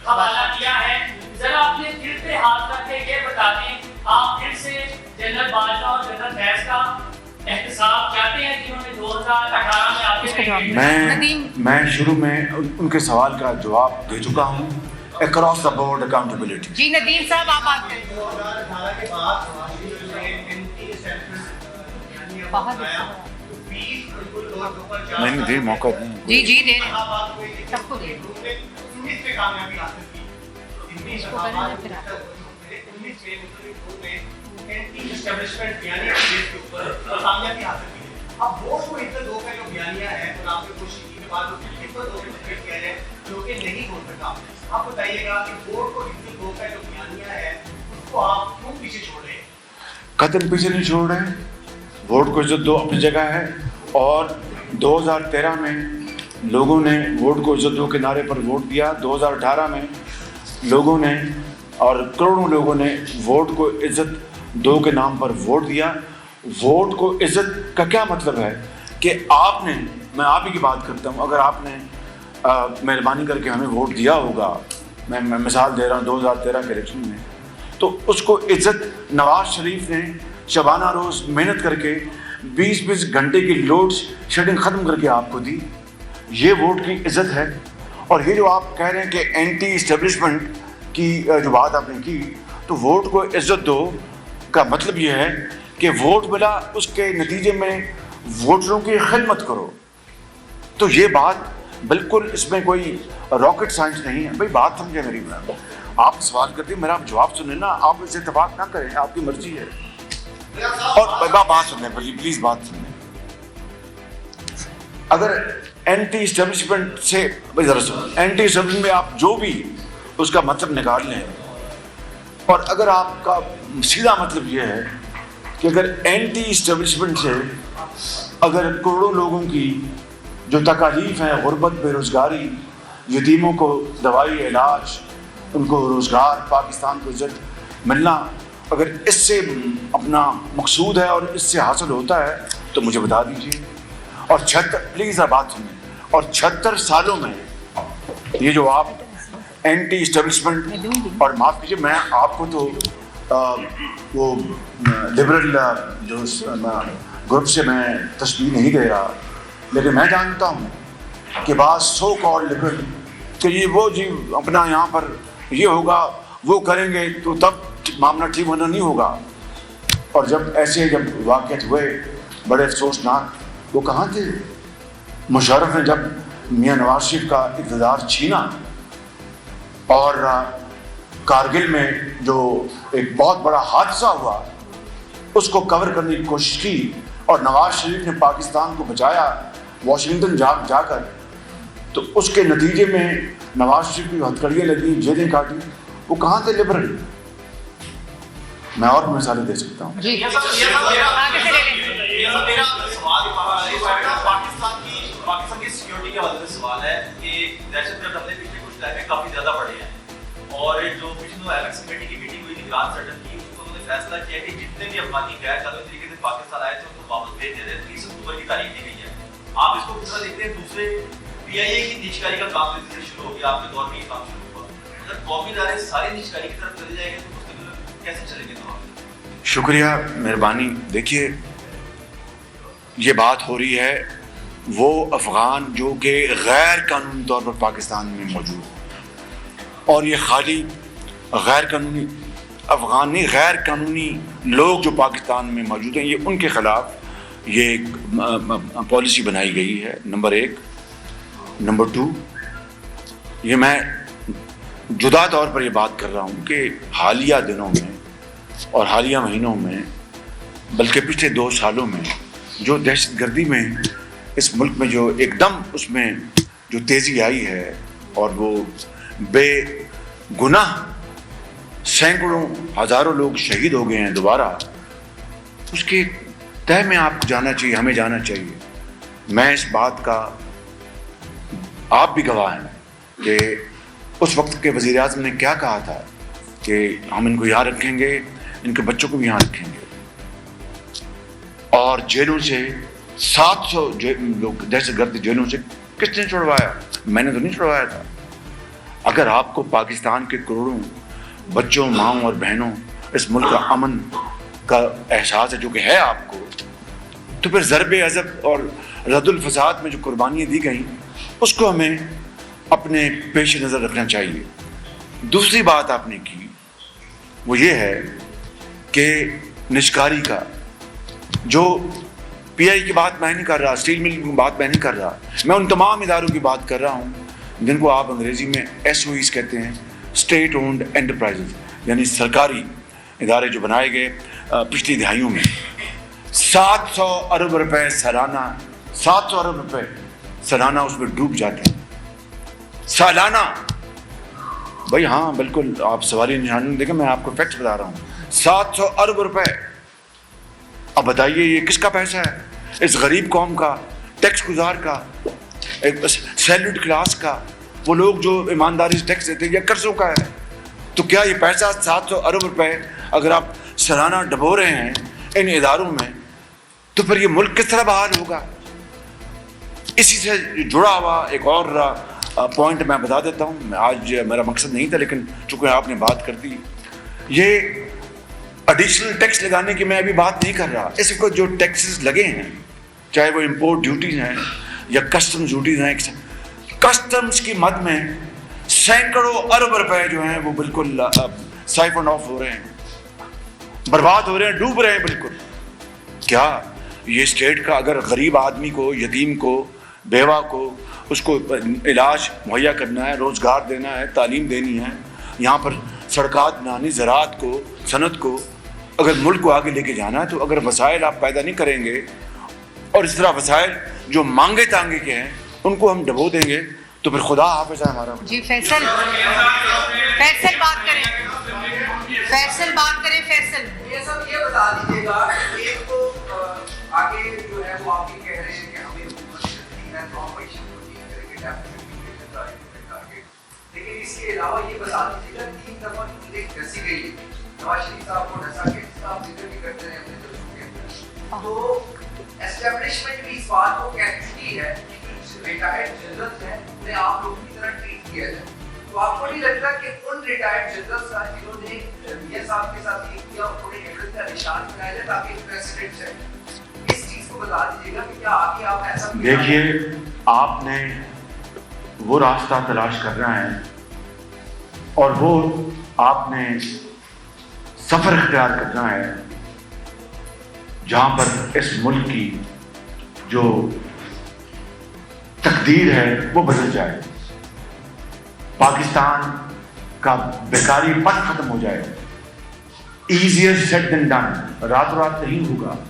حوالہ کیا ہے. ذرا اپنے دل پہ ہاتھ رکھ کے یہ بتا دیں آپ پھر سے جنرل باجوہ اور جنرل فیض کا احتساب چاہتے ہیں جنہوں نے 2018 میں آگے میں شروع میں ان کے سوال کا جواب دے چکا ہوں. Across the board accountability. جی ندیم صاحب آپ بات کریں. 2018 کے بعد میں نے دے موقع دیں. جی جی دے سب کو دے اب ووٹ کو عزت دو کا جو بیانیہ ہے اور آپ نے کوشش کی کے بعد عزت دو کے ٹکٹ کہہ رہے ہیں جو کہ نہیں ہو سکا. آپ بتائیے گا کہ ووٹ کو عزت دو کا جو بیانیہ ہے اس کو آپ کیوں پیچھے چھوڑ رہے ہیں؟ قطر پیچھے نہیں چھوڑ رہے ہیں. ووٹ کو عزت دو اپنی جگہ ہے اور 2013 میں لوگوں نے ووٹ کو عزت دو کے نعرے پر ووٹ دیا. 2018 میں لوگوں نے اور کروڑوں لوگوں نے ووٹ کو عزت دو کے نام پر ووٹ دیا. ووٹ کو عزت کا کیا مطلب ہے کہ آپ نے, میں آپ ہی کی بات کرتا ہوں, اگر آپ نے مہربانی کر کے ہمیں ووٹ دیا ہوگا, میں مثال دے رہا ہوں 2013 کے الیکشن میں, تو اس کو عزت نواز شریف نے شبانہ روز محنت کر کے 20 گھنٹے کی لوڈ شیڈنگ ختم کر کے آپ کو دی. یہ ووٹ کی عزت ہے. اور یہ جو آپ کہہ رہے ہیں کہ اینٹی اسٹیبلشمنٹ کی جو بات آپ نے کی, تو ووٹ کو عزت دو کا مطلب یہ ہے کہ ووٹ ملا, اس کے نتیجے میں ووٹروں کی خدمت کرو. تو یہ بات بالکل اس میں کوئی راکٹ سائنس نہیں ہے. بھائی بات سمجھے میری. آپ سوال کرتے ہیں, میرا آپ جواب سنیں نا, آپ اس سے اتفاق نہ کریں, آپ کی مرضی ہے. اور بات سنیں پلیز, بات سنیں. اگر اینٹی اسٹیبلشمنٹ سے ذرا سنیں, اینٹی اسٹیبلشمنٹ میں آپ جو بھی اس کا مطلب نکال لیں, اور اگر آپ کا سیدھا مطلب یہ ہے کہ اگر اینٹی اسٹیبلشمنٹ سے اگر کروڑوں لوگوں کی جو تکالیف ہیں, غربت, بے روزگاری, یتیموں کو دوائی علاج, ان کو روزگار, پاکستان کو عزت ملنا, اگر اس سے اپنا مقصود ہے اور اس سے حاصل ہوتا ہے تو مجھے بتا دیجیے. اور 76 پلیز بات سنیں, اور 76 سالوں میں یہ جو آپ اینٹی اسٹیبلشمنٹ, اور معاف کیجیے میں آپ کو تو وہ لبرل جو گروپ سے میں تشبیہ نہیں دے رہا, لیکن میں جانتا ہوں کہ بعض سو کال لبرل کہ یہ وہ جی اپنا یہاں پر یہ ہوگا, وہ کریں گے تو تب معاملہ ٹھیک ہونا نہیں ہوگا. اور جب ایسے جب واقعات ہوئے بڑے افسوسناک, وہ کہاں تھے؟ مشرف نے جب میاں نواز شریف کا اقتدار چھینا اور کارگل میں جو ایک بہت بڑا حادثہ ہوا اس کو کور کرنے کی کوشش کی, اور نواز شریف نے پاکستان کو بچایا واشنگٹن جا کر, تو اس کے نتیجے میں نواز شریف کی ہتھکڑیاں لگی, جیلیں کاٹی. وہ کہاں تھے لبرل؟ میں اور مثالیں دے سکتا ہوں. پاکستان کی سیکیورٹی کے حوالے سے سوال ہے کہ دہشت گرد حملے پچھلے کچھ ٹائم میں کافی زیادہ بڑھے ہیں, اور جو پچھلے ایپیکس کمیٹی کی میٹنگ ہوئی تھی, گرانڈ سیٹل کی, اس کو انہوں نے فیصلہ کیا کہ جتنے بھی افغانی غیر قانونی طریقے سے پاکستان آئے تھے ان کو واپس بھیج دے رہے. 30 اکتوبر کی تاریخ دی گئی ہے. آپ اس کو کس طرح دیکھتے ہیں؟ دوسرے پی آئی اے کی نیچکاری کا کام سے شروع ہو گیا, آپ کے دور میں یہ کام شروع ہوا. اگر قومی ادارے ساری نیچکاری کی طرف چلے جائیں گے تو مستقبل کیسے چلیں گے؟ تو شکریہ, مہربانی. دیکھیے یہ بات ہو رہی ہے وہ افغان جو کہ غیر قانونی طور پر پاکستان میں موجود ہیں, اور یہ خالی غیر قانونی افغان نہیں, غیر قانونی لوگ جو پاکستان میں موجود ہیں, یہ ان کے خلاف یہ ایک پالیسی بنائی گئی ہے. نمبر 1. نمبر 2, یہ میں جدا طور پر یہ بات کر رہا ہوں کہ حالیہ دنوں میں اور حالیہ مہینوں میں, بلکہ پچھلے 2 سالوں میں جو دہشت گردی میں اس ملک میں جو ایک دم اس میں جو تیزی آئی ہے, اور وہ بے گناہ سینکڑوں ہزاروں لوگ شہید ہو گئے ہیں دوبارہ, اس کے تہ میں آپ کو جانا چاہیے, ہمیں جانا چاہیے. میں اس بات کا, آپ بھی گواہ ہیں کہ اس وقت کے وزیر اعظم نے کیا کہا تھا کہ ہم ان کو یہاں رکھیں گے, ان کے بچوں کو بھی یہاں رکھیں گے. اور جیلوں سے 700 لوگ دہشت گرد جیلوں سے کس نے چھڑوایا؟ میں نے تو نہیں چھڑوایا تھا. اگر آپ کو پاکستان کے کروڑوں بچوں، ماؤں اور بہنوں اس ملک کا امن کا احساس ہے، جو کہ ہے آپ کو، تو پھر ضرب عضب اور رد الفساد میں جو قربانیاں دی گئیں اس کو ہمیں اپنے پیش نظر رکھنا چاہیے۔ دوسری بات آپ نے کی وہ یہ ہے کہ نشکاری کا، جو پی آئی کی بات میں نہیں کر رہا، اسٹیل مل کی بات میں نہیں کر رہا، میں ان تمام اداروں کی بات کر رہا ہوں جن کو آپ انگریزی میں ایس او ایز کہتے ہیں، اسٹیٹ اونڈ انٹرپرائزز، یعنی سرکاری ادارے جو بنائے گئے پچھلی دہائیوں میں۔ 700 ارب روپے سالانہ، 700 ارب روپے سالانہ اس میں ڈوب جاتے ہیں، سالانہ۔ بھائی ہاں بالکل، آپ سواری نشان دیکھیں، میں آپ کو فیکٹس بتا رہا ہوں، 700 ارب روپے۔ اب بتائیے یہ کس کا پیسہ ہے؟ اس غریب قوم کا، ٹیکس گزار کا، ایک سیلڈ کلاس کا، وہ لوگ جو ایمانداری سے ٹیکس دیتے ہیں، یا قرضوں کا ہے۔ تو کیا یہ پیسہ 700 ارب روپے اگر آپ سالانہ ڈبو رہے ہیں ان اداروں میں، تو پھر یہ ملک کس طرح بحال ہوگا؟ اسی سے جڑا ہوا ایک اور پوائنٹ میں بتا دیتا ہوں، آج میرا مقصد نہیں تھا لیکن چونکہ آپ نے بات کر دی، یہ ایڈیشنل ٹیکس لگانے کی میں ابھی بات نہیں کر رہا۔ اس کو جو ٹیکسز لگے ہیں، چاہے وہ امپورٹ ڈیوٹیز ہیں یا کسٹمز ڈیوٹیز ہیں، کسٹمز کی مد میں سینکڑوں ارب روپے جو ہیں وہ بالکل سائفن آف ہو رہے ہیں، برباد ہو رہے ہیں، ڈوب رہے ہیں بالکل۔ کیا یہ اسٹیٹ کا اگر غریب آدمی کو، یتیم کو، بیوہ کو، اس کو علاج مہیا کرنا ہے، روزگار دینا ہے، تعلیم دینی ہے، یہاں پر سڑکات بنانی، زراعت کو، صنعت کو، اگر ملک کو آگے لے کے جانا ہے، تو اگر وسائل آپ پیدا نہیں کریں گے اور اس طرح وسائل جو مانگے تانگے کے ہیں ان کو ہم ڈبو دیں گے، تو پھر خدا حافظ ہے ہمارا۔ جی فیصل بات کریں، فیصل بات کریں، فیصل یہ سب یہ بتا دیجیے گا کہ ایک تو آگے جو ہے وہ آپ یہ کہہ رہے ہیں کہ ہمیں حکومت کرتی ہے تو ہم معیشت کو ٹھیک کریں گے، ڈیفینیٹلی ٹارگیٹ، لیکن اس کے علاوہ یہ بتا دیجیے گا 3 دفعہ ایک ڈسی گئی ہے نواز شریف صاحب کو ڈسا کے، جس کا آپ ذکر بھی کرتے رہے اپنے جلسوں کے اندر، تو اسٹیبلشمنٹ بھی اس بات کو کہہ چکی ہے کہ ریٹائرڈ جنرل ہیں انہیں آپ لوگوں کی طرح ٹریٹ کیا جائے۔ تو آپ کو نہیں لگتا کہ ان ریٹائرڈ جنرلز کا جنہوں نے میاں صاحب کے ساتھ یہ کیا انہوں نے عدالت کا نشان بنایا جائے تاکہ پریسیڈنٹ ہے؟ اس چیز کو بتا دیجیے گا کہ کیا آگے آپ ایسا؟ دیکھیے آپ نے وہ راستہ تلاش کرنا ہے اور وہ آپ نے سفر اختیار کرنا ہے جہاں پر اس ملک کی جو تقدیر ہے وہ بدل جائے، پاکستان کا بیکاری پن ختم ہو جائے۔ ایزیئر سیڈ دین ڈن، رات رات نہیں ہوگا۔